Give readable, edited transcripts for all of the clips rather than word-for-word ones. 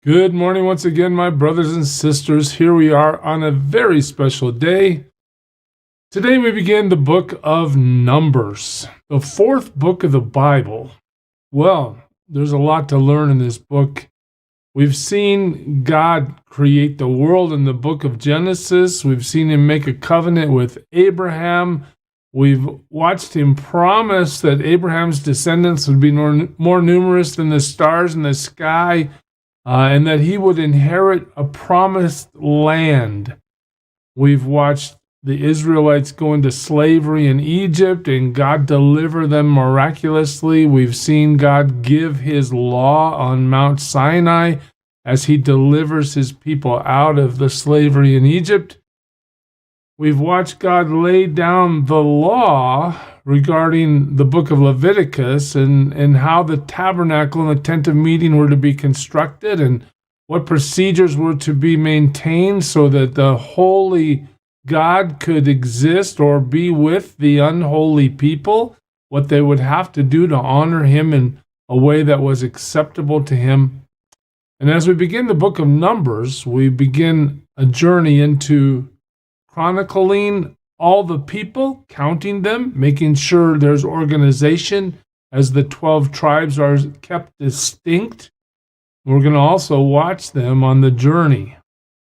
Good morning once again, my brothers and sisters. Here we are on a very special day. Today we begin the book of Numbers, the fourth book of the Bible. Well, there's a lot to learn in this book. We've seen God create the world in the book of Genesis. We've seen him make a covenant with Abraham. We've watched him promise that Abraham's descendants would be more numerous than the stars in the sky. And that he would inherit a promised land. We've watched the Israelites go into slavery in Egypt and God deliver them miraculously. We've seen God give his law on Mount Sinai as he delivers his people out of the slavery in Egypt. We've watched God lay down the law regarding the book of Leviticus and how the tabernacle and the tent of meeting were to be constructed and what procedures were to be maintained so that the holy God could exist or be with the unholy people, what they would have to do to honor him in a way that was acceptable to him. And as we begin the book of Numbers, we begin a journey into chronicling all the people, counting them, making sure there's organization as the 12 tribes are kept distinct. We're going to also watch them on the journey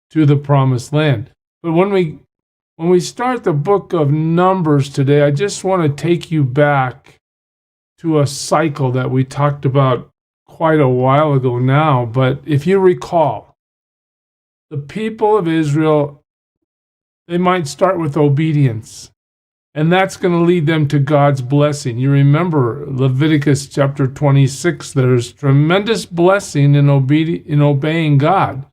to the promised land. But when we start the book of Numbers today, I just want to take you back to a cycle that we talked about quite a while ago now. But if you recall, the people of Israel, they might start with obedience, and that's going to lead them to God's blessing. You remember Leviticus chapter 26, there's tremendous blessing in obeying God.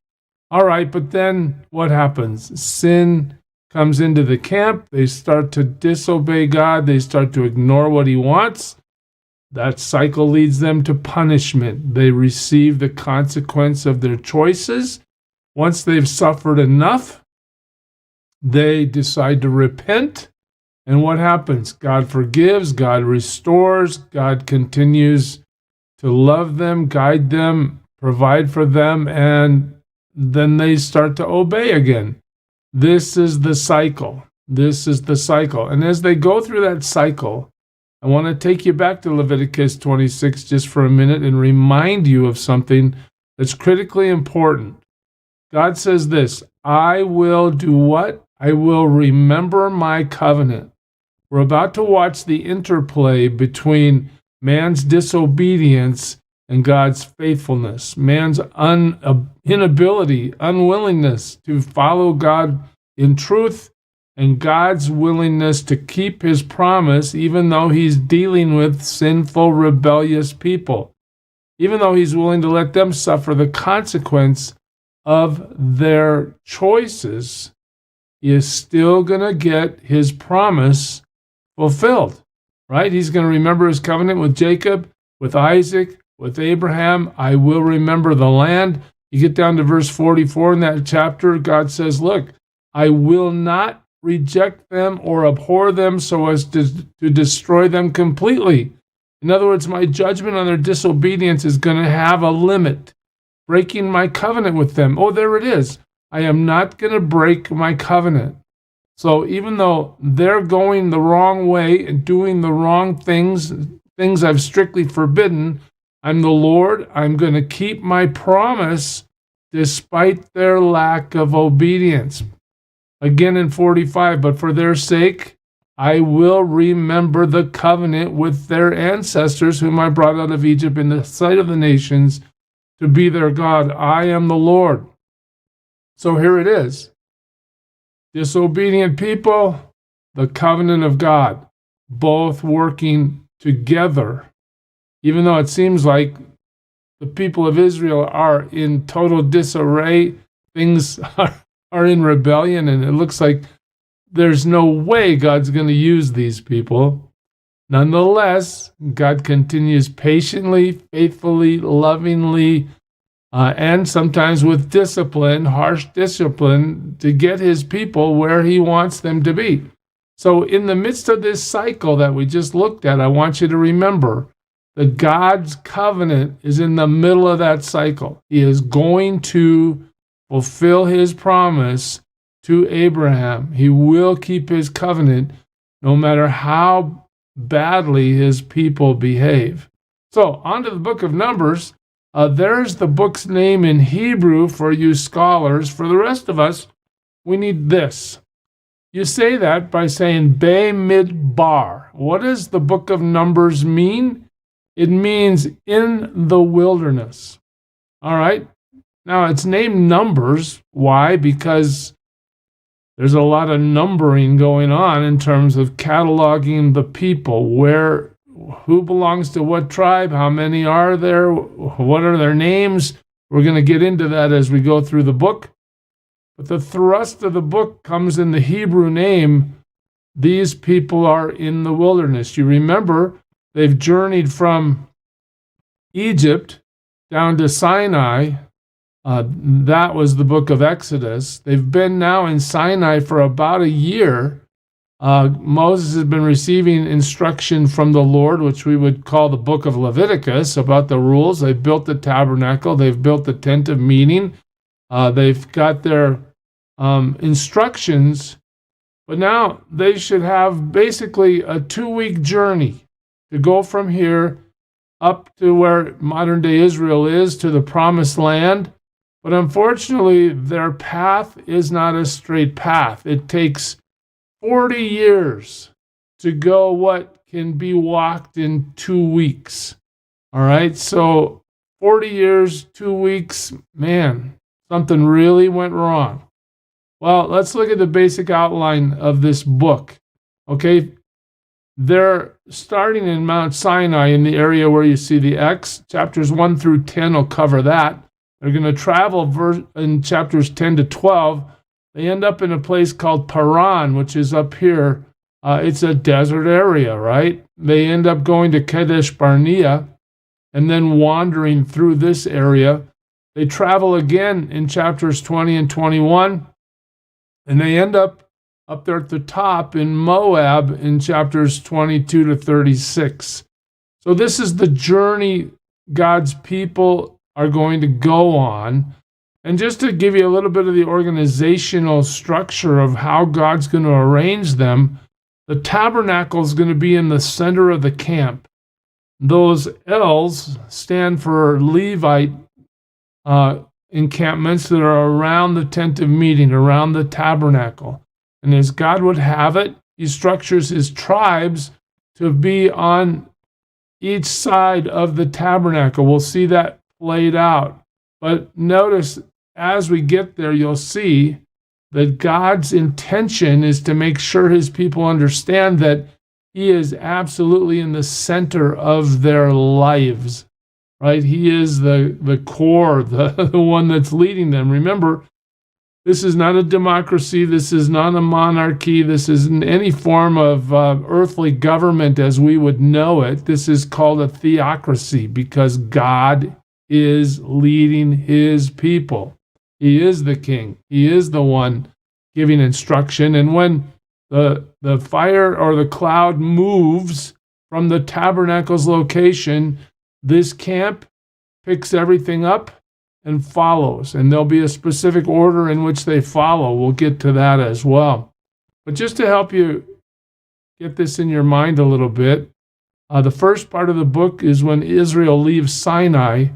All right, but then what happens? Sin comes into the camp. They start to disobey God. They start to ignore what he wants. That cycle leads them to punishment. They receive the consequence of their choices. Once they've suffered enough, they decide to repent, and what happens? God forgives, God restores, God continues to love them, guide them, provide for them, and then they start to obey again. This is the cycle. This is the cycle. And as they go through that cycle, I want to take you back to Leviticus 26 just for a minute and remind you of something that's critically important. God says this, I will do what? I will remember my covenant. We're about to watch the interplay between man's disobedience and God's faithfulness, man's inability, unwillingness to follow God in truth, and God's willingness to keep his promise even though he's dealing with sinful, rebellious people, even though he's willing to let them suffer the consequence of their choices. He is still going to get his promise fulfilled, right? He's going to remember his covenant with Jacob, with Isaac, with Abraham. I will remember the land. You get down to verse 44 in that chapter, God says, look, I will not reject them or abhor them so as to destroy them completely. In other words, my judgment on their disobedience is going to have a limit, breaking my covenant with them. Oh, there it is. I am not going to break my covenant. So even though they're going the wrong way and doing the wrong things I've strictly forbidden, I'm the Lord. I'm going to keep my promise despite their lack of obedience. Again in 45, but for their sake, I will remember the covenant with their ancestors whom I brought out of Egypt in the sight of the nations to be their God. I am the Lord. So here it is. Disobedient people, the covenant of God, both working together. Even though it seems like the people of Israel are in total disarray, things are in rebellion, and it looks like there's no way God's going to use these people. Nonetheless, God continues patiently, faithfully, lovingly, and sometimes with discipline, harsh discipline, to get his people where he wants them to be. So in the midst of this cycle that we just looked at, I want you to remember that God's covenant is in the middle of that cycle. He is going to fulfill his promise to Abraham. He will keep his covenant no matter how badly his people behave. So, on to the book of Numbers. There's the book's name in Hebrew for you scholars. For the rest of us, we need this. You say that by saying Bamidbar. What does the book of Numbers mean? It means in the wilderness. All right. Now, it's named Numbers. Why? Because there's a lot of numbering going on in terms of cataloging the people, who belongs to what tribe, how many are there, what are their names. We're going to get into that as we go through the book. But the thrust of the book comes in the Hebrew name. These people are in the wilderness. You remember, they've journeyed from Egypt down to Sinai. That was the book of Exodus. They've been now in Sinai for about a year. Moses has been receiving instruction from the Lord, which we would call the book of Leviticus, about the rules. They've built the tabernacle. They've built the tent of meeting. They've got their instructions. But now they should have basically a 2-week journey to go from here up to where modern-day Israel is, to the promised land. But unfortunately, their path is not a straight path. It takes 40 years to go what can be walked in 2 weeks. All right, so 40 years, 2 weeks, man, something really went wrong. Well, let's look at the basic outline of this book. Okay, they're starting in Mount Sinai in the area where you see the X. Chapters 1 through 10 will cover that. They're going to travel in chapters 10 to 12. They end up in a place called Paran, which is up here. It's a desert area, right? They end up going to Kadesh Barnea and then wandering through this area. They travel again in chapters 20 and 21, and they end up there at the top in Moab in chapters 22 to 36. So this is the journey God's people are going to go on. And just to give you a little bit of the organizational structure of how God's going to arrange them, the tabernacle is going to be in the center of the camp. Those L's stand for Levite encampments that are around the tent of meeting, around the tabernacle. And as God would have it, he structures his tribes to be on each side of the tabernacle. We'll see that played out. But notice, as we get there, you'll see that God's intention is to make sure his people understand that he is absolutely in the center of their lives, right? He is the core, the one that's leading them. Remember, this is not a democracy. This is not a monarchy. This isn't any form of earthly government as we would know it. This is called a theocracy because God is leading his people. He is the king. He is the one giving instruction. And when the fire or the cloud moves from the tabernacle's location, this camp picks everything up and follows. And there'll be a specific order in which they follow. We'll get to that as well. But just to help you get this in your mind a little bit, the first part of the book is when Israel leaves Sinai.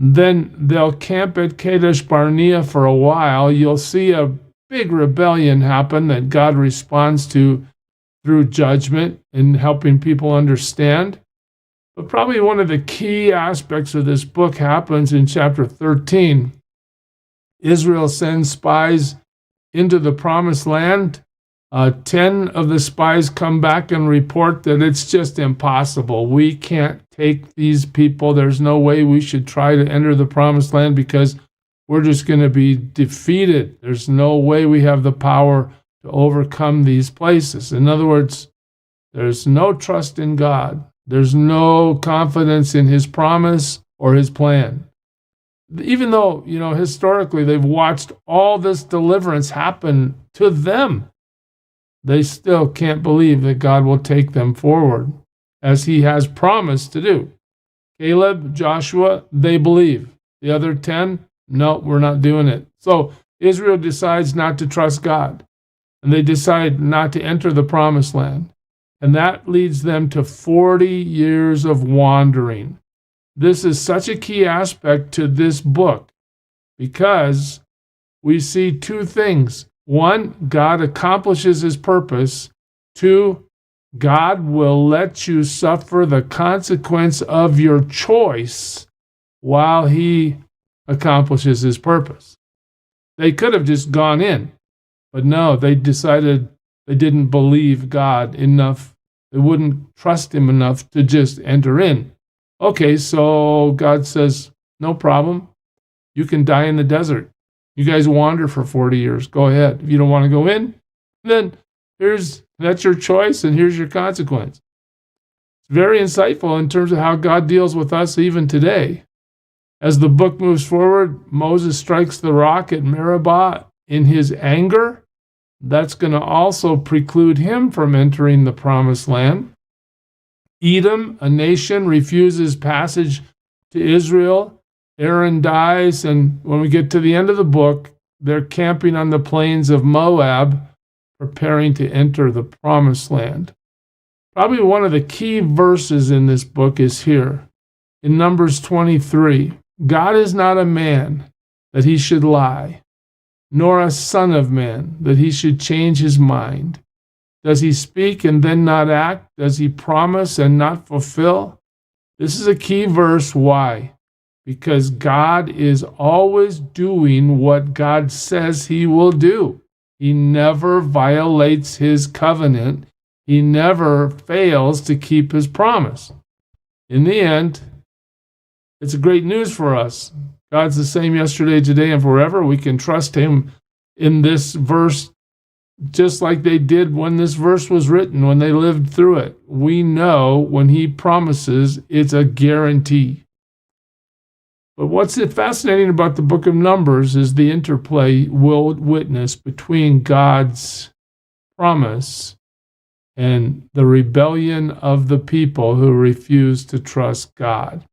Then they'll camp at Kadesh Barnea for a while. You'll see a big rebellion happen that God responds to through judgment and helping people understand. But probably one of the key aspects of this book happens in chapter 13. Israel sends spies into the promised land. 10 of the spies come back and report that it's just impossible. We can't take these people. There's no way we should try to enter the promised land because we're just going to be defeated. There's no way we have the power to overcome these places. In other words, there's no trust in God. There's no confidence in his promise or his plan. Even though, historically they've watched all this deliverance happen to them, they still can't believe that God will take them forward as he has promised to do. Caleb, Joshua, they believe. The other 10, no, we're not doing it. So Israel decides not to trust God, and they decide not to enter the promised land. And that leads them to 40 years of wandering. This is such a key aspect to this book because we see two things. One, God accomplishes his purpose. Two, God will let you suffer the consequence of your choice while he accomplishes his purpose. They could have just gone in, but no, they decided they didn't believe God enough. They wouldn't trust him enough to just enter in. Okay, so God says, no problem. You can die in the desert. You guys wander for 40 years. Go ahead. If you don't want to go in, then that's your choice, and here's your consequence. It's very insightful in terms of how God deals with us even today. As the book moves forward, Moses strikes the rock at Meribah in his anger. That's going to also preclude him from entering the promised land. Edom, a nation, refuses passage to Israel. Aaron dies, and when we get to the end of the book, they're camping on the plains of Moab, preparing to enter the promised land. Probably one of the key verses in this book is here. In Numbers 23, God is not a man that he should lie, nor a son of man that he should change his mind. Does he speak and then not act? Does he promise and not fulfill? This is a key verse. Why? Because God is always doing what God says he will do. He never violates his covenant. He never fails to keep his promise. In the end, it's great news for us. God's the same yesterday, today, and forever. We can trust him in this verse just like they did when this verse was written, when they lived through it. We know when he promises, it's a guarantee. But what's fascinating about the book of Numbers is the interplay we'll witness between God's promise and the rebellion of the people who refuse to trust God.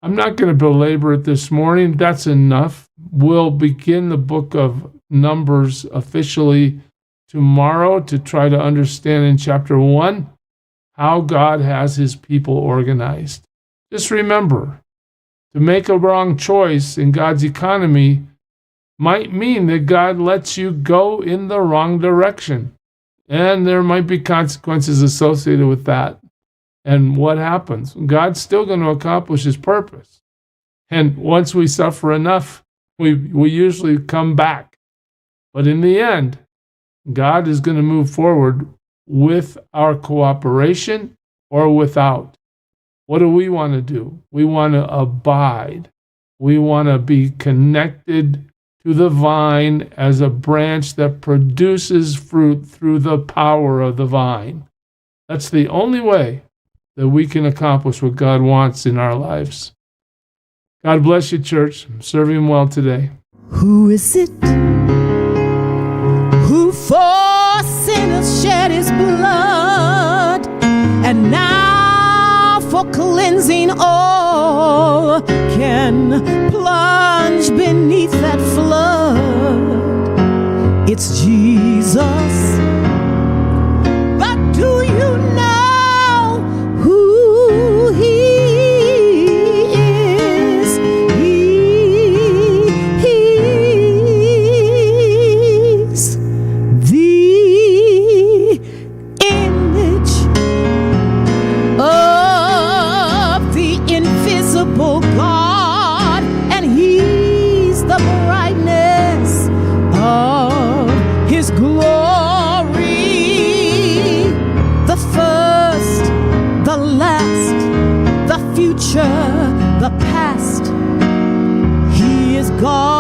I'm not going to belabor it this morning. That's enough. We'll begin the book of Numbers officially tomorrow to try to understand in chapter 1 how God has his people organized. Just remember, to make a wrong choice in God's economy might mean that God lets you go in the wrong direction. And there might be consequences associated with that. And what happens? God's still going to accomplish his purpose. And once we suffer enough, we usually come back. But in the end, God is going to move forward with our cooperation or without. What do we want to do? We want to abide. We want to be connected to the vine as a branch that produces fruit through the power of the vine. That's the only way that we can accomplish what God wants in our lives. God bless you, church. Serve him well today. Who is it who for sinners shed his blood, and now for cleansing all can plunge beneath that flood? It's Jesus. But do you know who he is? He's the image of the invisible God, and he's the brightness of his glory, the first, the last, the future, the past. He is God.